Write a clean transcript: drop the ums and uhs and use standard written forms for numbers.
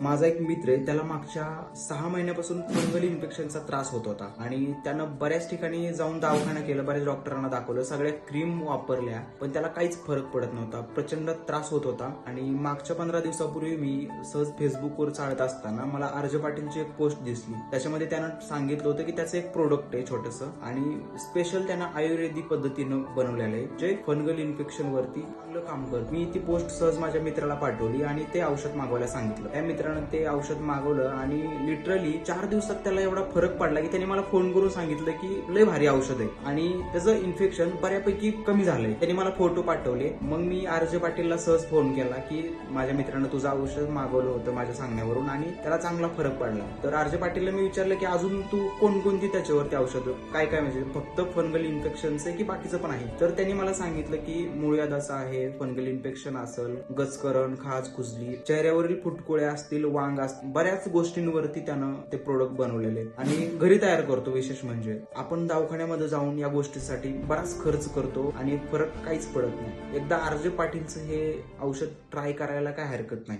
माझा एक मित्र आहे, त्याला मागच्या 6 महिन्यापासून फंगल इन्फेक्शनचा त्रास होत होता आणि त्यानं बऱ्याच ठिकाणी जाऊन दवाखाना केलं, बऱ्याच डॉक्टरांना दाखवलं, सगळ्या क्रीम वापरल्या, पण त्याला काहीच फरक पडत नव्हता. प्रचंड त्रास होत होता. आणि मागच्या 15 दिवसापूर्वी मी सहज फेसबुकवर चालत असताना मला आर्ज पाटीलची एक पोस्ट दिसली. त्याच्यामध्ये त्यानं सांगितलं होतं की त्याचं एक प्रोडक्ट आहे छोटंसं आणि स्पेशल त्यानं आयुर्वेदिक पद्धतीनं बनवलेलं आहे, जे फंगल इन्फेक्शन वरती चांगलं काम करतं. मी ती पोस्ट सहज माझ्या मित्राला पाठवली आणि ते औषध मागवायला सांगितलं. त्या मित्रानं ते औषध मागवलं आणि लिटरली 4 दिवसात त्याला एवढा फरक पडला की त्याने मला फोन करून सांगितलं की लय भारी औषध आहे आणि त्याचं इन्फेक्शन बऱ्यापैकी कमी झालंय. त्याने मला फोटो पाठवले. मग मी आर्ज पाटीलला सहज फोन केला की माझ्या मित्रानं तुझं औषध मागवलं होतं माझ्या सांगण्यावरून आणि त्याला चांगला फरक पडला. तर आर्ज पाटीलला मी विचारलं की अजून तू कोणकोणती त्याच्यावरती औषधं काय काय, म्हणजे फक्त फंगल इन्फेक्शनचं आहे की बाकीचं पण आहे. तर त्यांनी मला सांगितलं की मूळव्याध आहे, फंगल इन्फेक्शन असेल, गचकरण, खाज खुजली, चेहऱ्यावरील फुटकुळ्या असतील, वांग असतील, बऱ्याच गोष्टींवरती त्यानं ते प्रोडक्ट बनवलेले आणि घरी तयार करतो. विशेष म्हणजे आपण दवाखान्यामध्ये जाऊन या गोष्टीसाठी बराच खर्च करतो आणि फरक काहीच पडत नाही. एकदा आर्ज पाटीलचं हे औषध ट्राय करायला काय हरकत नाही.